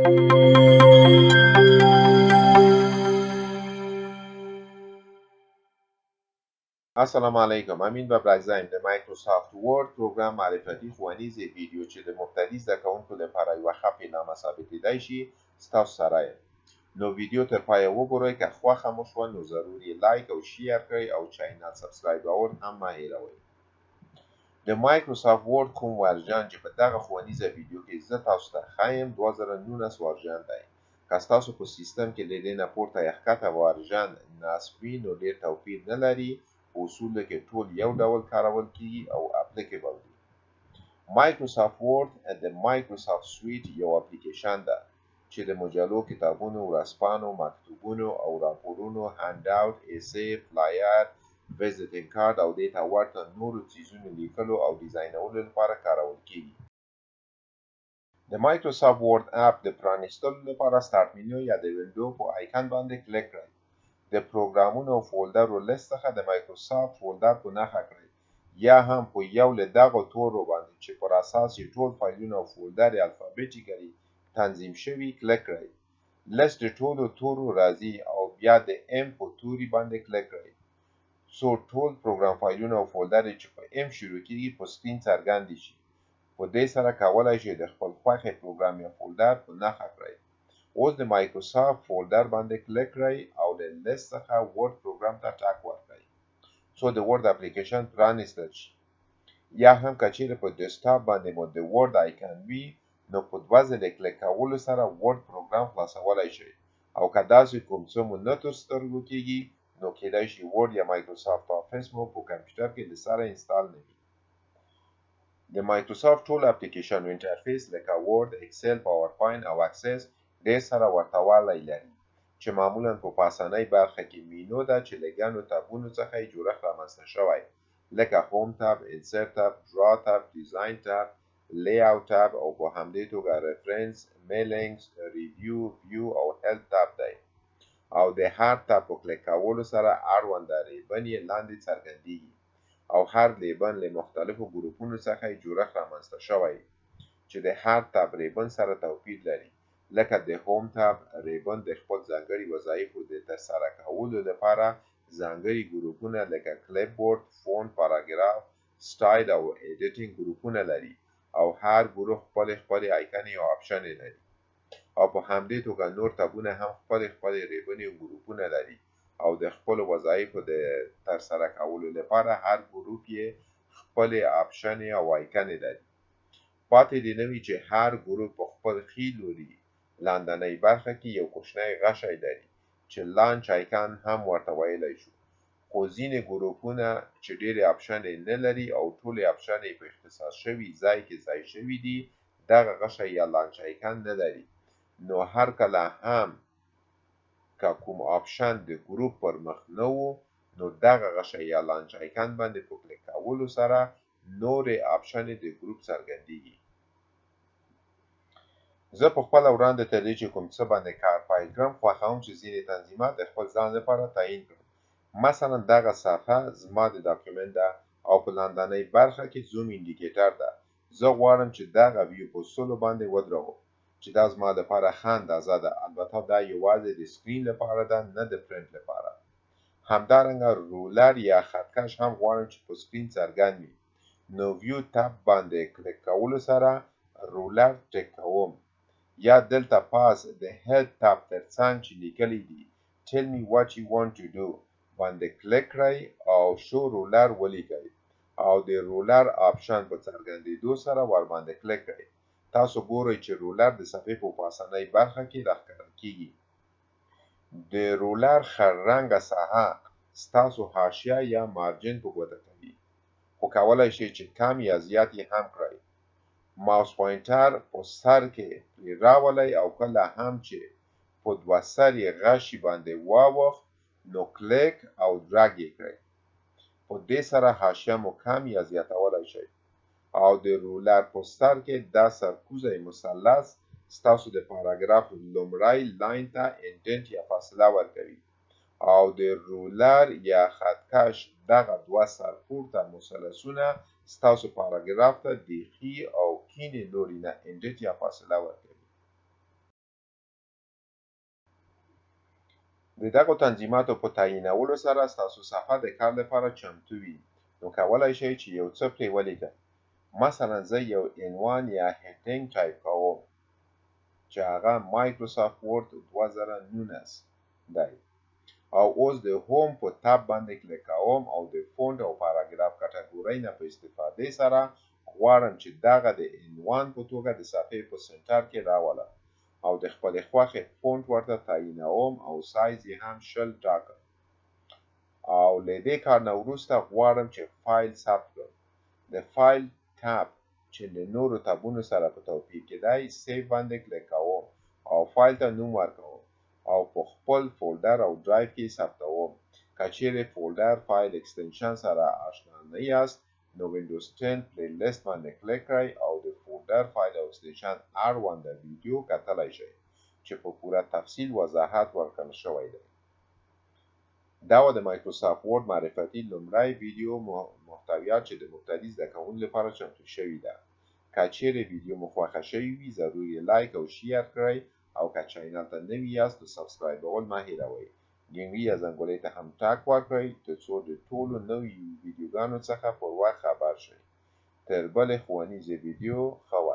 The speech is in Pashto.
Assalamu alaikum. Amin Babragzaim د مایکروسافت ورد پروګرام معرفتي ښوونیزې ویډیو چې د مبتدي زده کوونکو لپاره یوه ښه پیلامه ثابتېدای شي ستاسو سره یم. نو ویډیو تر پایه وګورئ. که خوښه مو شوه نو ضرور یې لایک او شیر کړئ او چینل سبسکرایبول هم مه هیروئ. د مایکروسافت ورد کوم ورژن چې په دغه ښوونیزه ویډیو کې زه تاسو ته ښایم 2019 ورژن دی. که ستاسو په سیستم کې له دې نه پورته یا ښکته ورژن نصب وي نو ډېر توپیر نه لري. په اصولو کې ټول یو ډول کارول کیږي او اپلیکیبل دي. مایکروسافت ورد د مایکروسافت سویټ یو اپلیکیشن ده چې د مجلو، کتابونو، ورځپاڼو، مکتوبونو او راپورونو، هاند اوټ، ایسې، فلایر، ویزیټینګ کارت او دې ته ورته نورو څیزونو لیکلو او ډیزاینولو لپاره کارول کیږي. د مایکروسافت ورد اپ د پرانیستلو لپاره سټارټ منیو یا د وینډو په آیکن باندې کلیک کړئ. د پروګرامونو او فولډرو لیست څخه د مایکروسافت فولډر په نښه کړئ یا هم په یو له دغو تورو باندې چې پر اساس یې ټول فایلونه او فولډر الفابیټیکلي تنظیم شوي کلیک کړئ. لیست د ټولو تورو راځي او بیا د ام په توري باندې کلیک کړئ څو ټول پروګرام فایلونه او فولډر چې په ام شروع کیږي په سکرین څرګند شي. په دې سره کولی شئ د خپل خوښې پروګرام یا فولډر په نښه کړئ. اوس د مایکروسافت فولډر باندې کلیک کړئ او له لیست څخه ورد پروګرام ته ټک ورکړئ څو د ورد اپلیکیشن پرانیستل شي. یا هم که چیرې په ډیسکټاپ باندې مو د ورد آیکن وي نو په دوه ځلې کلیک کولو سره ورد پروګرام خلاصولی شئ او که داسې کوم څه مو نه تر سترګو کیږي نو کیدای شي ورد یا مایکروسافت افیس مو په کمپیوټر کې د سره انسټال نه وي. د مایکروسافت ټول اپلیکیشنو انټرفیس لکه ورد، اکسل، پاورپاینټ او اکسس ډېر سره ورته والی لري چې معمولا په پاسنۍ برخه کې مینو ده چې له ګڼو تبونو څخه یې جوړښت رامنځته شوی لکه هوم تب، انسرت تب، ډرا تب، ډیزاین تب، لی اوټ تب او په همدې توګه ریفرنس، میلینګز، ریویو، ویو او هیلپ تب دی او د هر تب په کلیک کولو سره اړونده ریبن یې لاندې څرګندیږي او هر ریبن له مختلفو ګروپونو څخه یې جوړښت رامنځته شوی چې د هر تب ریبن سره توپیر لري. لکه د هوم تب ریبن د خپل ځانګړي وظایفو د ترسره کولو لپاره ځانګړي ګروپونه لکه کلیپ بورډ، فونټ، پاراګراف، سټایل او ایډیټینګ ګروپونه لري او هر ګروپ خپلې آیکنې او آپشنې لري او په همدې توګه نور تبونه هم خپلې ریبنې او ګروپونه لري او د خپلو وظایفو د ترسره کولو لپاره هر ګروپ یې خپلې آپشنې او آیکنې لري. پاتې دې نه وي چې هر ګروپ په خپل ښي لوري لاندنۍ برخه کې یو کوچنی غشی لري چې لانچ آیکن هم ورته ویلی شو. خو ځینې ګروپونه چې ډېرې آپشنې نه لري او ټولې آپشنې په اختصاص شوي ځای کې ځای شوي دي دغه غشی یا لانچ آیکن نه لري. نو هر کله هم که کوم آپشن د ګروپ پر مخ نه و نو دغه غشی یا لانچ آیکن باندې په کلیک کولو سره نورې آپشنې د ګروپ څرګندیږي. زه په خپله وړاندې تر دې چې کوم څه باندې کار پیل کړم خوښوم چې ځینې تنظیمات د خپل ځان لپاره تعیین کړم. مثلا دغه صفحه زما د ډاکیومنټ ده او په لاندنۍ برخه کې زوم انډیکیټر ده. زه غواړم چې دغه ویو په سلو باندې ودروم چې دا زما لپاره ښه اندازه ده. البته دا یوازې د سکرین لپاره ده نه د پرنټ لپاره. همدارنګه رولر یا خطکش هم غواړم چې په سکرین څرګند وي. نو ویو تب باندې کلیک کولو سره رولر ټیک کوم یا دلته پاس د هیلپ تب ترڅنګ چې لیکلی دي tell me what you want to do باندې کلیک کړئ او شو رولر ولیکئ او د رولر آپشن په څرګندېدو سره ورباندې کلیک کړئ. تاسو ګورئ چې رولر د صفحې په پاسنۍ برخه کې راښکاره کیږي. د رولر خړ رنګه ساحه ستاسو حاشیه یا مارجن په ګوته کوي خو کولی شئ چې کم یا زیات یې هم کړئ. ماوس پوینټر په سر کې پرې راولئ او کله هم چې په دوه سرې غشي باندې واوښت نو کلیک او ډرګ یې کړئ. په دې سره حاشیه مو کم یا زیاتولی شئ او د رولر په سر کې دا سرکوزی مثلث ستاسو د پاراګراف لومړی لاین ته انډنټ یا فاصله ورکوي او د رولر یا خطکش دغه دوه سرپورته مثلثونه ستاسو پاراګراف ته د ښي او کیڼې لوري نه انډنټ یا فاصله ورکوي. د دغو تنظیماتو په تعینولو سره ستاسو صفحه د کار لپاره چمتو وي. نو کولی شئ چې یو څه پرې ولیکئ. مثلا زه یو عنوان یا هیډینګ ټایپ کوم چې هغه مایکروسافت ورډ 2019 دی، او اوس د هوم په تاب باندې کلیک کوم او د فونټ او پاراګراف کټګورۍ نه په استفادې سره غواړم چې دغه د عنوان په توګه د صفحې په سنټر کې راولم، او د خپلې خوښې فونټ ورته تعینوم او سایز یې هم 20 ټاکم. او له دې کار نه وروسته غواړم چې فایل ثبت کړم. د فایل تاب چې له نورو تابونو سره په توپیر کې دی، سیو باندې کلیک کوم او فایل ته نوم ورکوم او په خپل فولډر او ډرایو کې ثبتوم. که چیرې فولډر فایل اکستنشن سره آشنا نه یاست، نو وینډوز 10 پلی لیست باندې کلیک کړئ او د فولډر فایل او اکستنشن اړونده ویډیو کتلی شئ چې په پوره تفصیل وضاحت ورکړل شوی دی. دا و د مایکروسافت ورډ معرفتي لومړی ویډیو محتویات چې د مبتدي زده کوونکو لپاره چمتو شوې ده. که چیرې ویډیو مو خوښه شوې وي، ضرور یې لایک او شیر کړئ، او که چینل ته نوي یاست نو سبسکرایبول مه هیروئ. ګنګي یا زنګولې ته هم ټاک ورکړئ ترڅو د ټولو نویو ویډیوګانو څخه پر وخت خبر شئ. تر بلې ښوونیزې ویډیو ښه وخت.